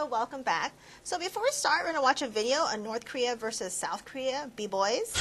Hello, welcome back. So before we start, we're going to watch a video on North Korea versus South Korea, B-boys.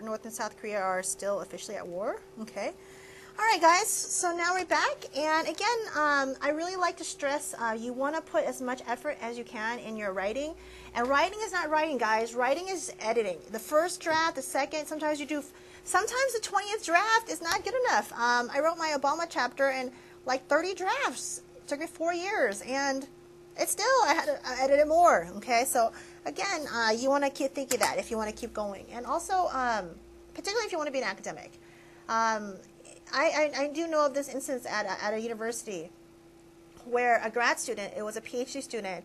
North and South Korea are still officially at war. Okay. All right, guys. So now we're back. And again, I really like to stress you want to put as much effort as you can in your writing. And writing is not writing, guys. Writing is editing. The first draft, the second, sometimes the 20th draft is not good enough. I wrote my Obama chapter in like 30 drafts. It took me 4 years. And it's still, I had to edit it more. Okay. So again, you want to keep thinking that if you want to keep going. And also, particularly if you want to be an academic. I do know of this instance at a university where a grad student, it was a PhD student,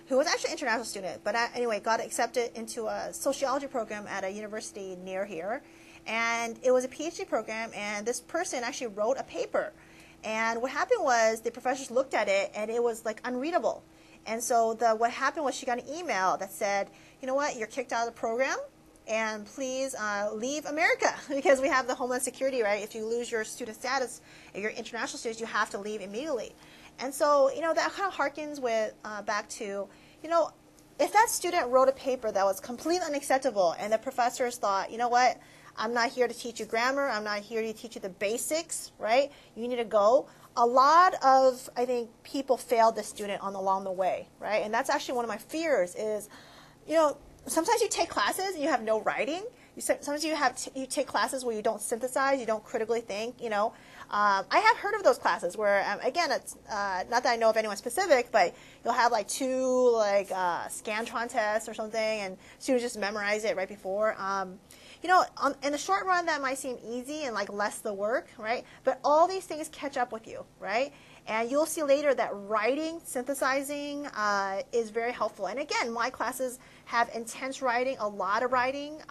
who was actually an international student, but anyway, got accepted into a sociology program at a university near here. And it was a PhD program, and this person actually wrote a paper. And what happened was the professors looked at it, and it was like unreadable. And so what happened was she got an email that said, you know what, you're kicked out of the program, and please leave America, because we have the Homeland Security, right? If you lose your student status, if you're international students, you have to leave immediately. And so, you know, that kind of harkens back to, you know, if that student wrote a paper that was completely unacceptable and the professors thought, you know what, I'm not here to teach you grammar, I'm not here to teach you the basics, right? You need to go. A lot of, I think, people failed the student along the way, right? And that's actually one of my fears is, you know, sometimes you take classes and you have no writing. Sometimes you take classes where you don't synthesize, you don't critically think, you know. I have heard of those classes where, again, it's not that I know of anyone specific, but you'll have like 2 like Scantron tests or something, and students just memorize it right before. You know, in the short run, that might seem easy and like less the work, right? But all these things catch up with you, right? And you'll see later that writing, synthesizing is very helpful. And again, my classes have intense writing, a lot of writing,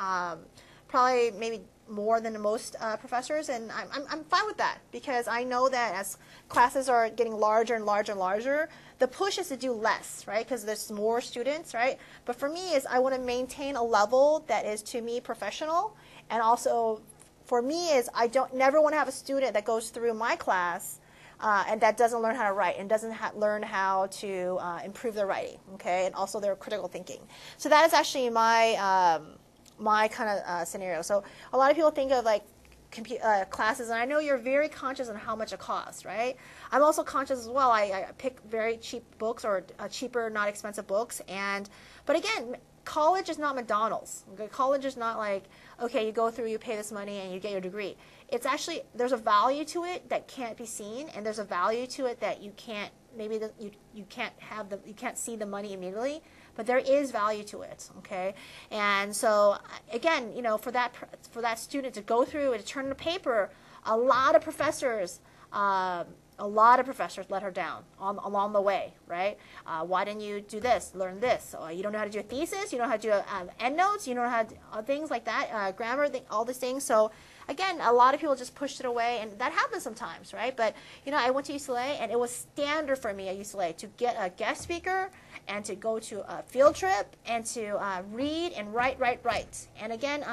probably maybe more than most professors, and I'm fine with that because I know that as classes are getting larger and larger and larger, the push is to do less, right? Because there's more students, right? But for me, is I want to maintain a level that is to me professional, and also for me is I never want to have a student that goes through my class and that doesn't learn how to write and doesn't learn how to improve their writing, okay, and also their critical thinking. So that is actually my my kind of scenario. So a lot of people think of like classes, and I know you're very conscious on how much it costs, right? I'm also conscious as well. I pick very cheap books or cheaper, not expensive books. But again, college is not McDonald's. Okay? College is not like, okay, you go through, you pay this money, and you get your degree. It's actually, there's a value to it that can't be seen, and there's a value to it that you can't, maybe you can't see the money immediately. But there is value to it, okay? And so, again, you know, for that student to go through and to turn in a paper, a lot of professors let her down along the way, right? Why didn't you do this, learn this? You don't know how to do a thesis, you don't know how to do endnotes, you don't know how to do things like that, grammar, all these things. So, again, a lot of people just pushed it away, and that happens sometimes, right? But, you know, I went to UCLA, and it was standard for me at UCLA to get a guest speaker and to go to a field trip and to read and write. And again,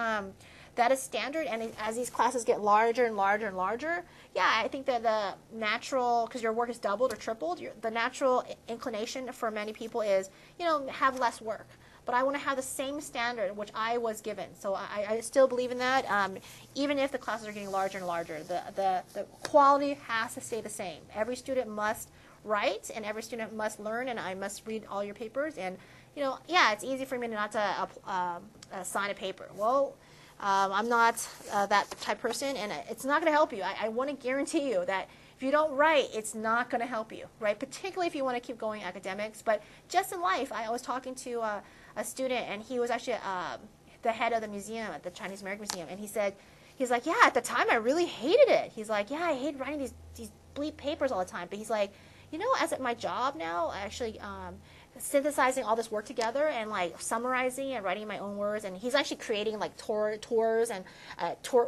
that is standard, and as these classes get larger and larger and larger, yeah, I think that the natural, because your work is doubled or tripled, the natural inclination for many people is, you know, have less work. But I want to have the same standard which I was given. So I still believe in that. Even if the classes are getting larger and larger, the quality has to stay the same. Every student must write, and every student must learn, and I must read all your papers. And, you know, yeah, it's easy for me not to sign a paper. Well, I'm not that type of person, and it's not going to help you. I want to guarantee you that if you don't write, it's not going to help you, right? Particularly if you want to keep going academics. But just in life, I was talking to a student, and he was actually the head of the museum at the Chinese-American Museum, and he's like, yeah, at the time I really hated it. He's like, yeah, I hate writing these bleep papers all the time. But he's like, you know, as at my job now, I actually synthesizing all this work together and like summarizing and writing my own words, and he's actually creating like tours and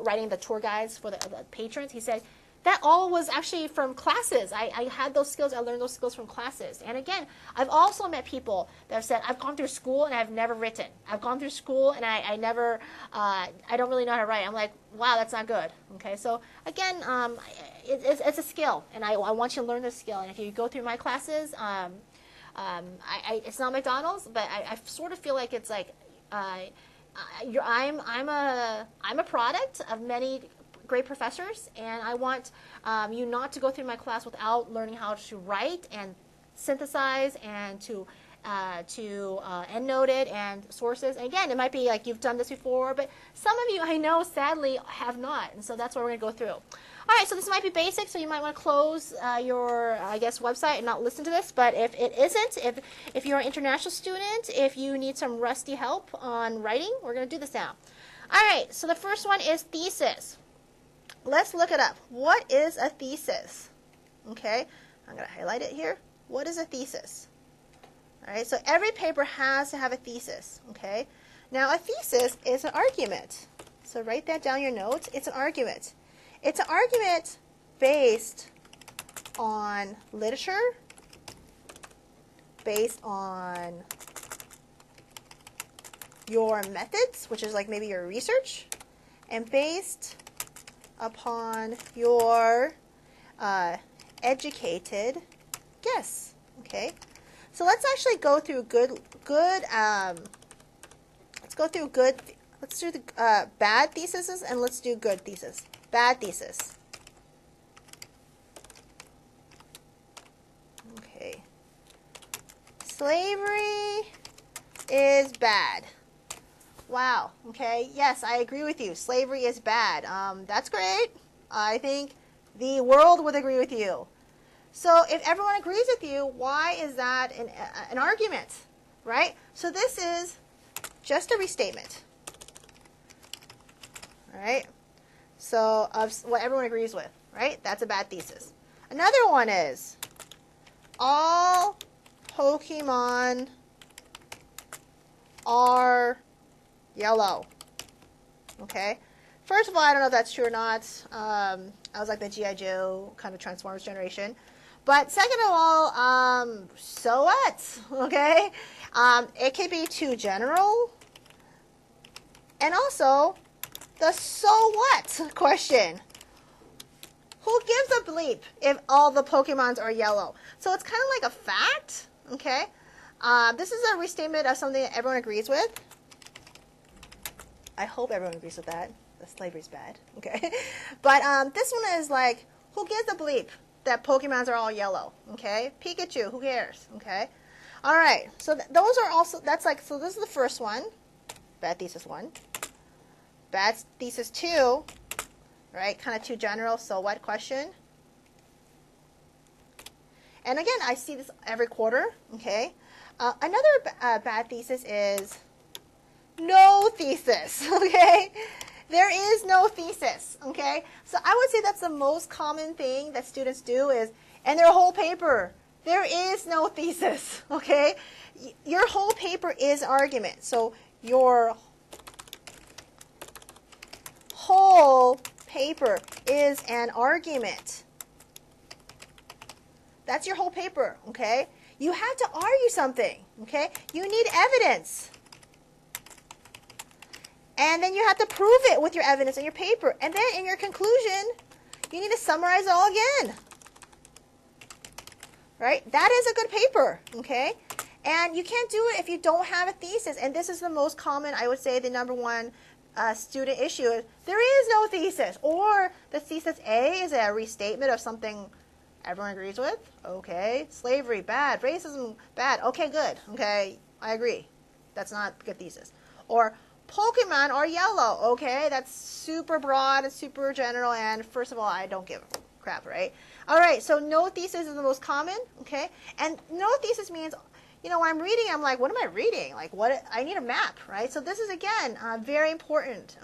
writing the tour guides for the patrons. He said that all was actually from classes. I had those skills. I learned those skills from classes. And again, I've also met people that have said, I've gone through school and I've never written. I've gone through school and I never, I don't really know how to write. I'm like, wow, that's not good. Okay, so again, it's a skill, and I want you to learn this skill. And if you go through my classes, it's not McDonald's, but I sort of feel like it's like I'm a product of many great professors, and I want you not to go through my class without learning how to write and synthesize and to endnote it and sources. And again, it might be like you've done this before, but some of you I know sadly have not, and so that's what we're going to go through. All right, so this might be basic, so you might want to close your, I guess, website and not listen to this. But if it isn't, if you're an international student, if you need some rusty help on writing, we're going to do this now. All right, so the first one is thesis. Let's look it up. What is a thesis? Okay, I'm going to highlight it here. What is a thesis? All right, so every paper has to have a thesis. Okay, now a thesis is an argument. So write that down in your notes. It's an argument. It's an argument based on literature, based on your methods, which is like maybe your research, and based upon your educated guess. Okay, So let's actually go through let's do the bad theses and let's do good thesis. Bad thesis. Okay. Slavery is bad. Wow. Okay. Yes, I agree with you. Slavery is bad. That's great. I think the world would agree with you. So if everyone agrees with you, why is that an argument, right? So this is just a restatement. All right. So of what everyone agrees with, right? That's a bad thesis. Another one is all Pokemon are yellow. Okay. First of all, I don't know if that's true or not. I was like the G.I. Joe kind of Transformers generation. But second of all, so what? Okay. It could be too general. And also, the so what question. Who gives a bleep if all the Pokemons are yellow? So it's kind of like a fact. Okay. This is a restatement of something that everyone agrees with. I hope everyone agrees with that. The slavery's bad. Okay. But this one is like, who gives a bleep that Pokemons are all yellow? Okay. Pikachu, who cares? Okay. All right. So those are also, that's like, so this is the first one. Bad thesis 1. Bad thesis 2. Right. Kind of too general. So what question? And again, I see this every quarter. Okay. Another bad thesis is no thesis. Okay. There is no thesis, okay? So I would say that's the most common thing that students do is, in their whole paper, there is no thesis, okay? Your whole paper is argument. So your whole paper is an argument. That's your whole paper, okay? You have to argue something, okay? You need evidence. And then you have to prove it with your evidence in your paper. And then in your conclusion, you need to summarize it all again. Right? That is a good paper. Okay? And you can't do it if you don't have a thesis. And this is the most common, I would say, the number one student issue. There is no thesis. Or the thesis A is a restatement of something everyone agrees with. Okay. Slavery, bad. Racism, bad. Okay, good. Okay, I agree. That's not a good thesis. Or Pokemon are yellow. Okay, that's super broad and super general, and first of all, I don't give a crap, right? All right, so no thesis is the most common, okay? And no thesis means, you know, when I'm reading, I'm like, what am I reading? Like, what? I need a map, right? So this is, again, very important.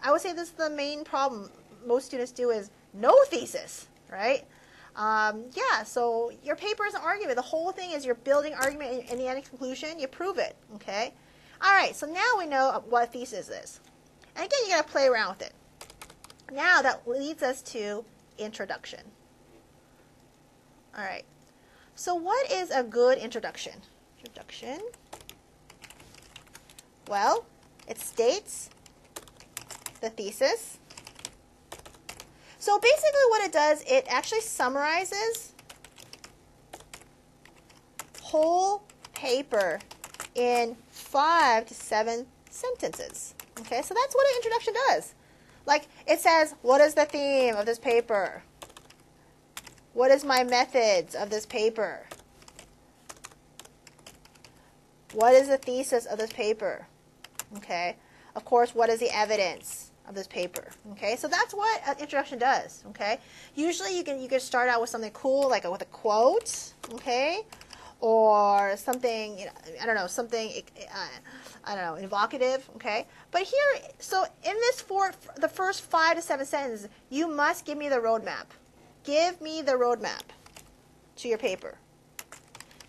I would say this is the main problem most students do is no thesis, right? Yeah, so your paper is an argument. The whole thing is you're building argument in the end conclusion. You prove it, okay? All right, so now we know what a thesis is. And again, you got to play around with it. Now that leads us to introduction. All right, so what is a good introduction? Introduction. Well, it states the thesis. So basically what it does, it actually summarizes whole paper in 5 to 7 sentences. Okay, so that's what an introduction does. Like, it says, what is the theme of this paper? What is my methods of this paper? What is the thesis of this paper? Okay, of course, what is the evidence of this paper? Okay, so that's what an introduction does. Okay, usually you can start out with something cool, like with a quote. Okay, or something, you know, I don't know, something, I don't know, evocative, okay? But here, so in this the first 5 to 7 sentences, you must give me the roadmap. Give me the roadmap to your paper.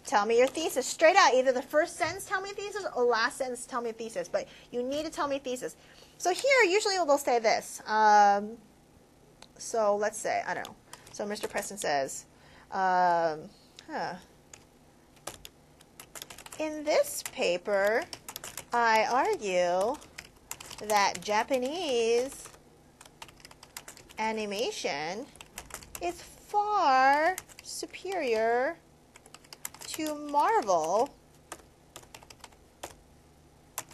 Tell me your thesis straight out. Either the first sentence tell me a thesis or the last sentence tell me a thesis, but you need to tell me a thesis. So here, usually they'll say this. So let's say, I don't know. So Mr. Preston says, in this paper, I argue that Japanese animation is far superior to Marvel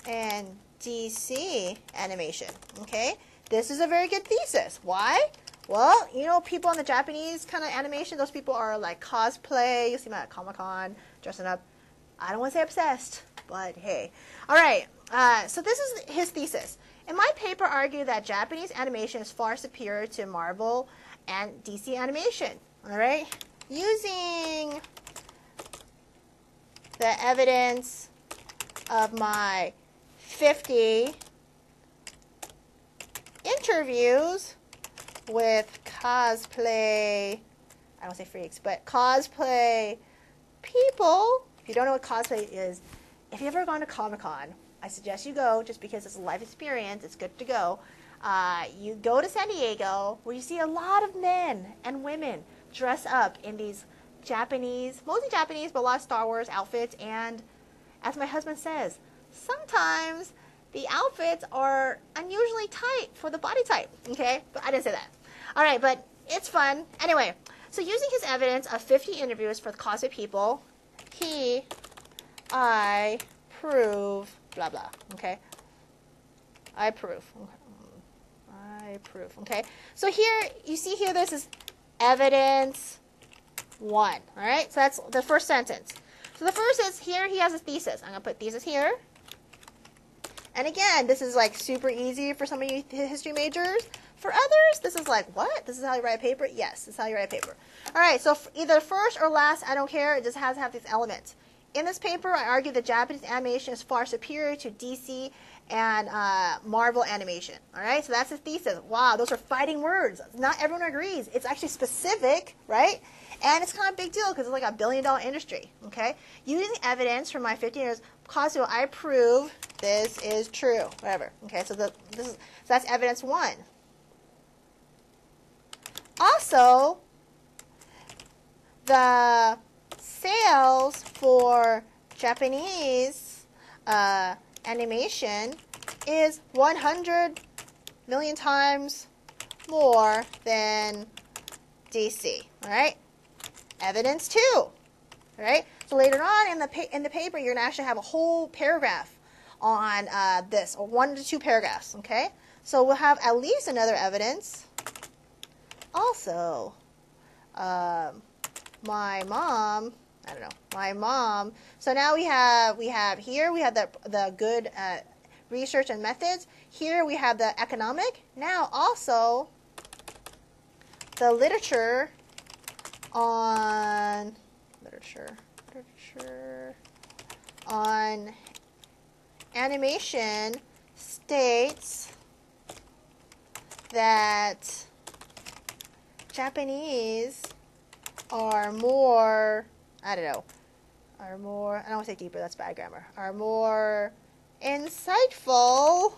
and DC animation. Okay, this is a very good thesis. Why? Well, you know, people in the Japanese kind of animation, those people are like cosplay. You see them at Comic-Con dressing up. I don't want to say obsessed, but hey. All right, so this is his thesis. In my paper, I argue that Japanese animation is far superior to Marvel and DC animation. All right, using the evidence of my 50 interviews with cosplay, I don't say freaks, but cosplay people. If you don't know what cosplay is, if you've ever gone to Comic-Con, I suggest you go just because it's a life experience. It's good to go. You go to San Diego where you see a lot of men and women dress up in these Japanese, mostly Japanese, but a lot of Star Wars outfits. And as my husband says, sometimes the outfits are unusually tight for the body type. Okay, but I didn't say that. All right, but it's fun. Anyway, so using his evidence of 50 interviews for the cosplay people, I prove, blah, blah, okay? I prove, okay? So here, you see here, this is evidence 1, all right? So that's the first sentence. So the first is here, he has a thesis. I'm going to put thesis here. And again, this is like super easy for some of you history majors. For others, this is like, what? This is how you write a paper? Yes, this is how you write a paper. All right, so either first or last, I don't care. It just has to have these elements. In this paper, I argue that Japanese animation is far superior to DC and Marvel animation. All right, so that's his thesis. Wow, those are fighting words. Not everyone agrees. It's actually specific, right? And it's kind of a big deal because it's like a $1 billion industry. Okay, using evidence from my 15 years cosplay, I prove this is true. Whatever. Okay, so that's evidence 1. Also, the sales for Japanese animation is 100 million times more than DC. All right, evidence 2. All right. So later on in the paper, you're gonna actually have a whole paragraph on this, or 1 to 2 paragraphs. Okay. So we'll have at least another evidence. Also, my mom. I don't know, my mom. So now we have the good research and methods. Here we have the economic. Now also the literature on animation states that Japanese are more, I don't want to say deeper, that's bad grammar, are more insightful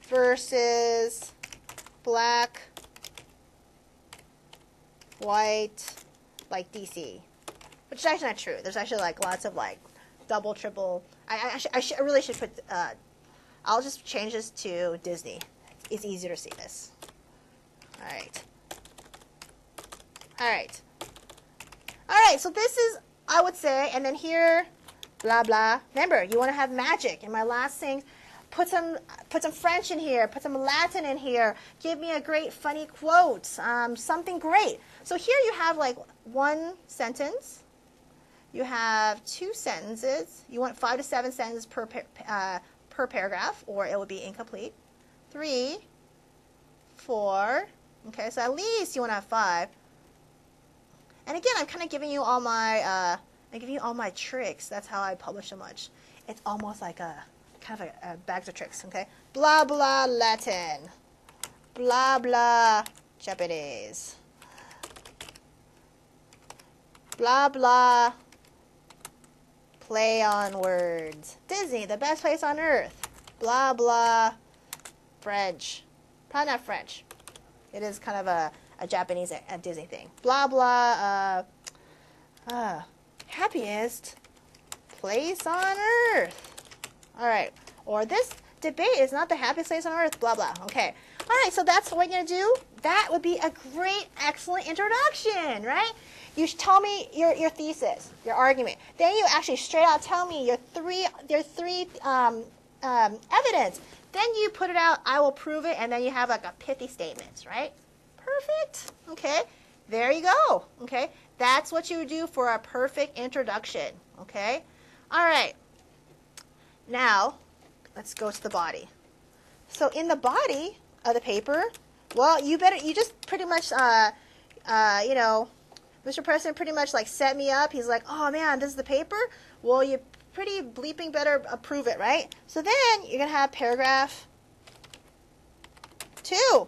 versus black, white, like DC, which is actually not true. There's actually like lots of like double, triple, I really should put, I'll just change this to Disney. It's easier to see this. All right, so this is, I would say, and then here, blah, blah. Remember, you want to have magic. In my last thing, put some French in here, put some Latin in here, give me a great funny quote, something great. So here you have like 1 sentence, you have 2 sentences, you want 5 to 7 sentences per paragraph, or it will be incomplete. 3, 4, okay, so at least you want to have 5. And again, I'm kind of giving you all my, tricks. That's how I publish so much. It's almost like a bags of tricks, okay? Blah, blah, Latin. Blah, blah, Japanese. Blah, blah, play on words. Disney, the best place on earth. Blah, blah, French. Probably not French. It is kind of a Japanese Disney thing. Blah, blah, happiest place on earth. All right. Or this debate is not the happiest place on earth, blah, blah. Okay. All right, so that's what we're going to do. That would be a great, excellent introduction, right? You tell me your thesis, your argument. Then you actually straight out tell me your three evidence. Then you put it out, I will prove it, and then you have like a pithy statements, right? Perfect. Okay. There you go. Okay. That's what you would do for a perfect introduction. Okay. All right. Now, let's go to the body. So in the body of the paper, well, you just pretty much, you know, Mr. President pretty much like set me up. He's like, oh man, this is the paper? Well, you pretty bleeping better approve it, right? So then you're going to have paragraph 2,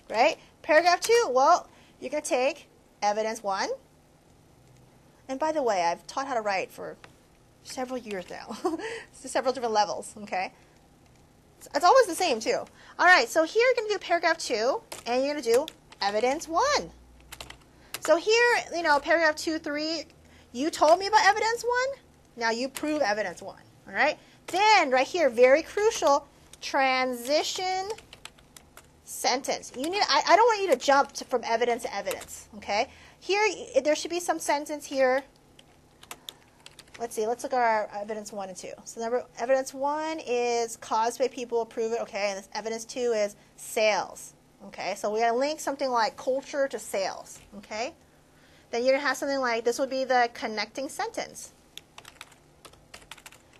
right? Paragraph 2, well, you're going to take evidence 1. And by the way, I've taught how to write for several years now. Several different levels, okay? It's always the same, too. All right, so here you're going to do paragraph 2, and you're going to do evidence 1. So here, you know, paragraph 2, 3, you told me about evidence 1. Now you prove evidence 1, all right? Then, right here, very crucial, transition sentence. You need, I don't want you to jump from evidence to evidence, okay? Here, there should be some sentence here. Let's see, let's look at our evidence 1 and 2. So evidence 1 is caused by people, prove it, okay? And this evidence 2 is sales, okay? So we're going to link something like culture to sales, okay? Then you're going to have something like, this would be the connecting sentence,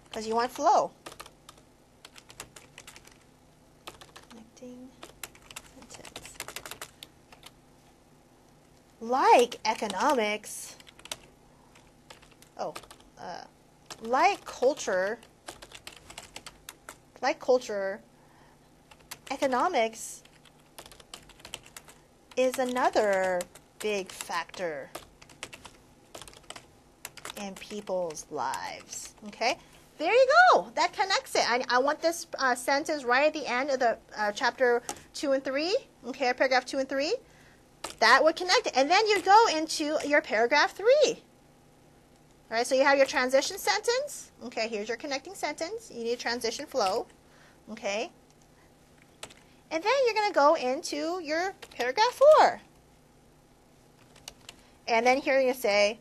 because you want flow. Connecting sentence. Like economics, like culture, economics is another big factor in people's lives. Okay, there you go. That connects it. I want this sentence right at the end of the chapter 2 and 3. Okay, paragraph 2 and 3. That would connect it. And then you go into your paragraph 3. All right, so you have your transition sentence. Okay, here's your connecting sentence. You need a transition flow. Okay. And then you're going to go into your paragraph 4. And then here you're going to say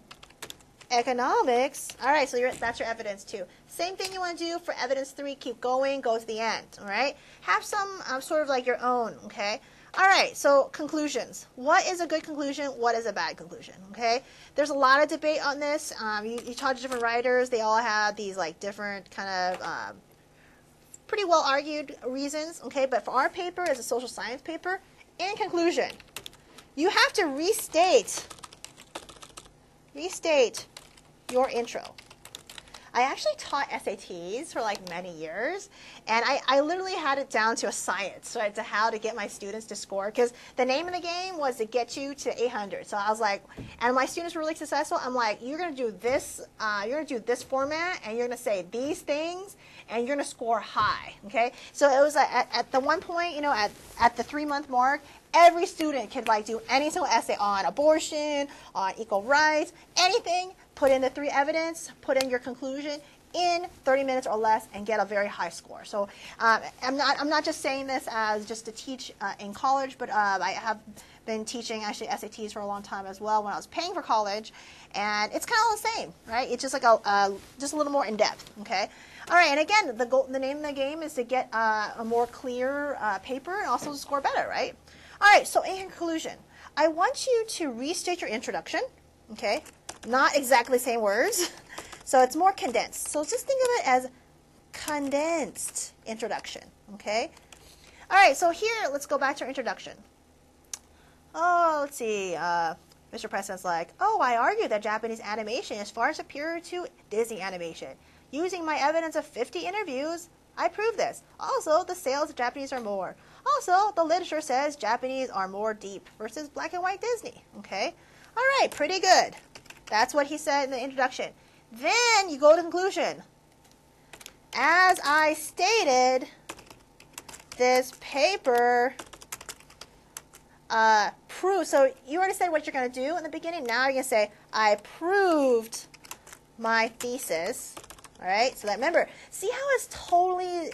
economics. All right, so that's your evidence 2. Same thing you want to do for evidence 3. Keep going, go to the end. All right. Have some sort of like your own. Okay. All right, so conclusions. What is a good conclusion? What is a bad conclusion? Okay, there's a lot of debate on this. You talk to different writers. They all have these like different kind of pretty well argued reasons. Okay, but for our paper, as a social science paper, in conclusion, you have to restate your intro. I actually taught SATs for like many years, and I literally had it down to a science, right, to how to get my students to score, because the name of the game was to get you to 800. So I was like, and my students were really successful. I'm like, you're going to do this, format, and you're going to say these things, and you're going to score high, okay? So it was like at the one point, you know, at the 3-month mark, every student could like do any single essay on abortion, on equal rights, anything. Put in the 3 evidence, put in your conclusion in 30 minutes or less, and get a very high score. So I'm not just saying this as just to teach in college, but I have been teaching actually SATs for a long time as well when I was paying for college, and it's kind of the same, right? It's just like just a little more in depth. Okay. All right, and again, the name of the game is to get a more clear paper and also to score better, right? All right. So in conclusion, I want you to restate your introduction. Okay. Not exactly the same words, so it's more condensed. So just think of it as condensed introduction, okay? All right, so here, let's go back to our introduction. Oh, let's see. Mr. President's like, oh, I argue that Japanese animation is far superior to Disney animation. Using my evidence of 50 interviews, I prove this. Also, the sales of Japanese are more. Also, the literature says Japanese are more deep versus black and white Disney, okay? All right, pretty good. That's what he said in the introduction. Then you go to conclusion. As I stated, this paper proves. So you already said what you're going to do in the beginning. Now you're going to say, I proved my thesis. All right. So that, remember, see how it's totally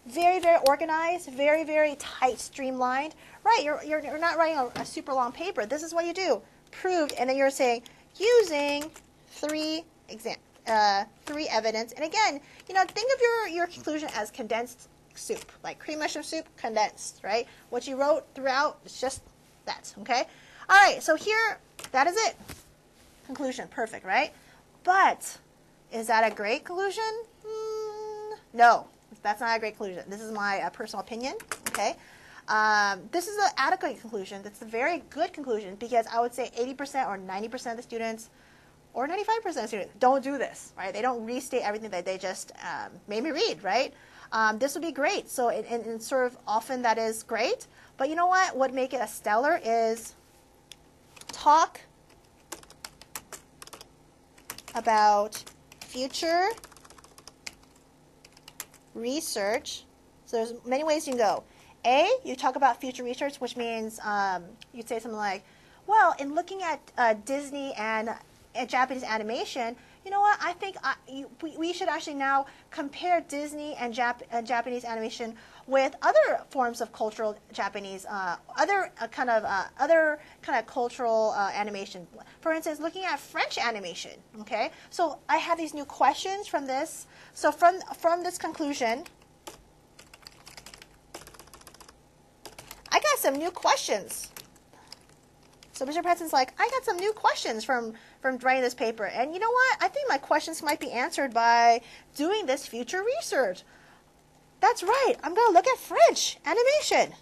Very, very organized, very, very tight, streamlined. Right, you're not writing a super long paper. This is what you do. Proved, and then you're saying using three evidence. And again, think of your conclusion as condensed soup, like cream mushroom soup, condensed, right? What you wrote throughout, it's just that, okay? All right, so here, that is it. Conclusion, perfect, right? But is that a great conclusion? No, that's not a great conclusion. This is my personal opinion, okay? This is an adequate conclusion. That's a very good conclusion because I would say 80% or 90% of the students or 95% of the students don't do this, right? They don't restate everything that they just made me read, right? This would be great. So, and sort of often that is great. But you know what? What make it a stellar is talk about future research. So there's many ways you can go. A, you talk about future research, which means you'd say something like, well, in looking at Disney and Japanese animation, you know what, I think we should actually now compare Disney and Japanese animation with other forms of cultural Japanese, other kind of cultural animation. For instance, looking at French animation, okay? So I have these new questions from this. So from this conclusion, I got some new questions. So Mr. Preston's like, I got some new questions from writing this paper. And you know what? I think my questions might be answered by doing this future research. That's right. I'm going to look at French animation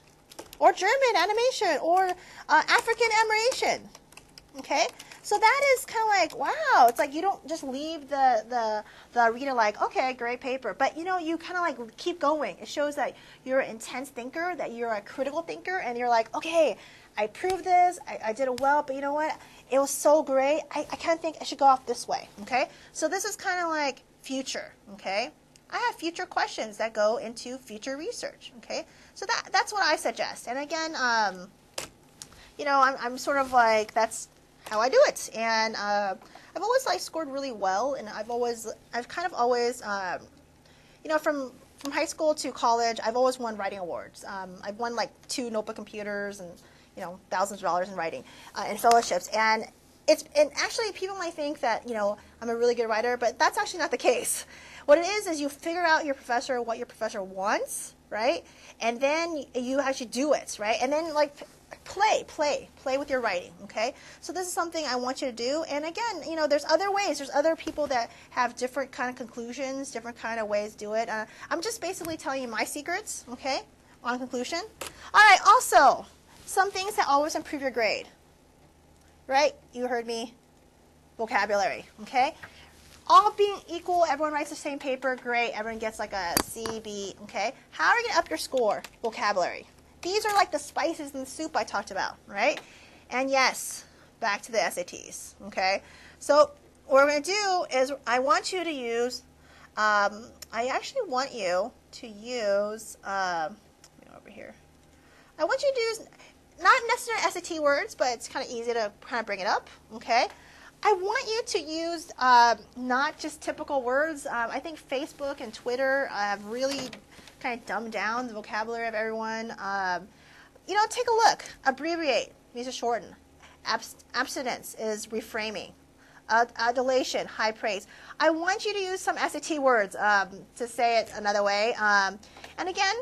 or German animation or African animation. Okay? So that is kind of like, wow. It's like you don't just leave the reader like, okay, great paper. But, you kind of like keep going. It shows that you're an intense thinker, that you're a critical thinker, and you're like, okay, I proved this. I did it well, but you know what? It was so great. I kind of think I should go off this way. Okay? So this is kind of like future. Okay? I have future questions that go into future research. Okay? So that's what I suggest. And again, I'm sort of like, that's how I do it. And I've always scored really well, and I've kind of always, from high school to college, I've always won writing awards. I've won 2 notebook computers and thousands of dollars in writing and fellowships. And actually people might think that I'm a really good writer, but that's actually not the case. What it is you figure out what your professor wants, right? And then you actually do it, right? And then play with your writing, okay? So this is something I want you to do. And again, there's other ways. There's other people that have different kind of conclusions, different kind of ways to do it. I'm just basically telling you my secrets, okay, on conclusion. All right, also, some things that always improve your grade, right? You heard me. Vocabulary, okay? All being equal, everyone writes the same paper, great. Everyone gets like a C, B, okay? How are you going to up your score? Vocabulary. These are like the spices in the soup I talked about, right? And yes, back to the SATs, okay? So what we're going to do is I want you to use, I actually want you to use, over here. I want you to use, not necessarily SAT words, but it's kind of easy to kind of bring it up, okay? I want you to use not just typical words. I think Facebook and Twitter have really kind of dumbed down the vocabulary of everyone. Take a look. Abbreviate means to shorten. Abstinence is reframing. Adulation, high praise. I want you to use some SAT words to say it another way. And again,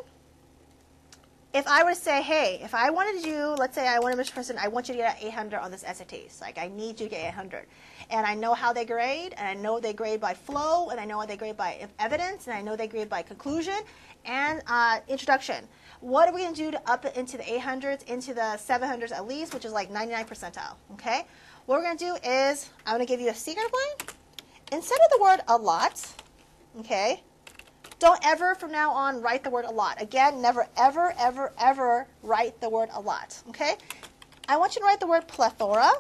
if I were to say, hey, if I wanted you, let's say I wanted Mr. President, I want you to get 800 on this SATs. Like, I need you to get 800. And I know how they grade, and I know they grade by flow, and I know what they grade by evidence, and I know they grade by conclusion and introduction. What are we going to do to up it into the 800s, into the 700s at least, which is like 99 percentile, okay? What we're going to do is, I'm going to give you a secret of mine. Instead of the word a lot, okay, don't ever from now on write the word a lot. Again, never, ever, ever, ever write the word a lot, okay? I want you to write the word plethora,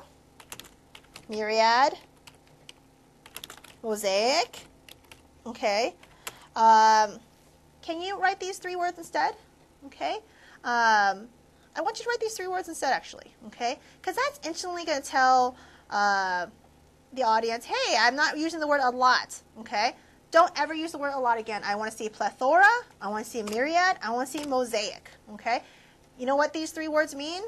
myriad, mosaic, okay? Can you write these 3 words instead, okay? I want you to write these 3 words instead, actually, okay? Because that's instantly going to tell the audience, hey, I'm not using the word a lot, okay? Don't ever use the word a lot again. I want to see plethora, I want to see myriad, I want to see mosaic, okay? You know what these 3 words mean?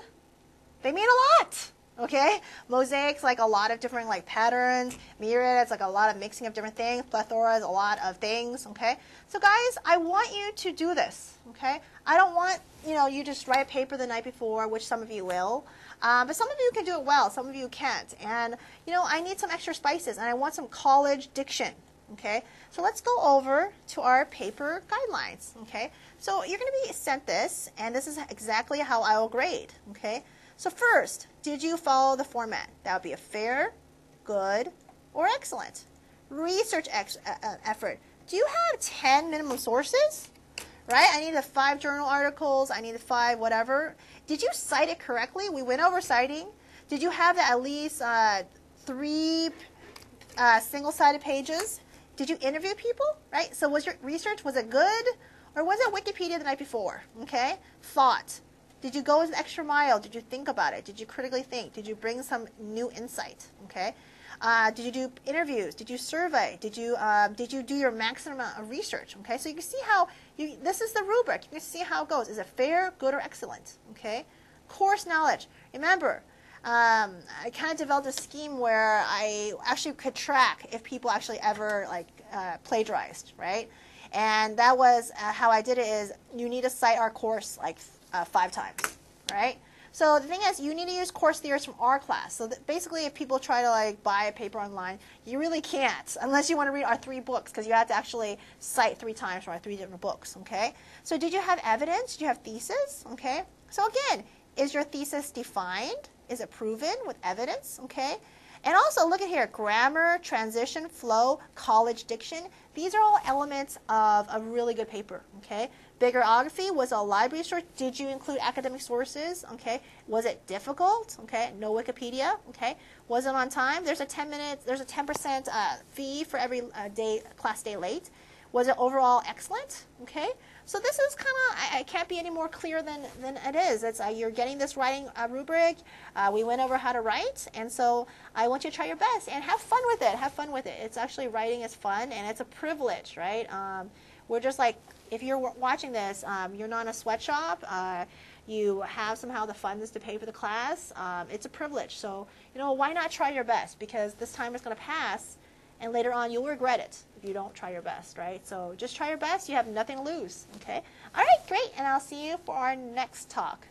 They mean a lot, okay? Mosaic's like a lot of different like patterns. Myriad is like a lot of mixing of different things. Plethora is a lot of things, okay? So guys, I want you to do this, okay? I don't want, you just write a paper the night before, which some of you will. But some of you can do it well, some of you can't. And, I need some extra spices, and I want some college diction, okay? So let's go over to our paper guidelines, okay? So you're going to be sent this, and this is exactly how I will grade, okay? So first, did you follow the format? That would be a fair, good, or excellent. Research effort. Do you have 10 minimum sources? Right? I need the 5 journal articles. I need the 5 whatever. Did you cite it correctly? We went over citing. Did you have at least 3 single-sided pages? Did you interview people? Right? So was your research, was it good? Or was it Wikipedia the night before? Okay? Thought. Did you go an extra mile? Did you think about it? Did you critically think? Did you bring some new insight? Okay? Did you do interviews? Did you survey? Did you do your maximum amount of research? Okay, so you can see how this is the rubric. You can see how it goes. Is it fair, good, or excellent? Okay, course knowledge. Remember, I kind of developed a scheme where I actually could track if people actually ever plagiarized, right? And that was how I did it. Is you need to cite our course 5 times, right? So the thing is, you need to use course theories from our class. So that basically, if people try to buy a paper online, you really can't unless you want to read our 3 books, because you have to actually cite 3 times from our 3 different books. Okay. So did you have evidence? Did you have thesis? Okay. So again, is your thesis defined? Is it proven with evidence? Okay. And also look at here: grammar, transition, flow, college diction. These are all elements of a really good paper. Okay. Bibliography was a library source. Did you include academic sources? Okay. Was it difficult? Okay. No Wikipedia. Okay. Was it on time? There's a 10% fee for every class day late. Was it overall excellent? Okay. So this is kind of, I can't be any more clear than it is. It's you're getting this writing rubric. We went over how to write, and so I want you to try your best and have fun with it. Have fun with it. It's actually, writing is fun, and it's a privilege, right? We're just like, if you're watching this, you're not in a sweatshop. You have somehow the funds to pay for the class. It's a privilege. So, why not try your best? Because this time is going to pass, and later on you'll regret it if you don't try your best, right? So just try your best. You have nothing to lose, okay? All right, great, and I'll see you for our next talk.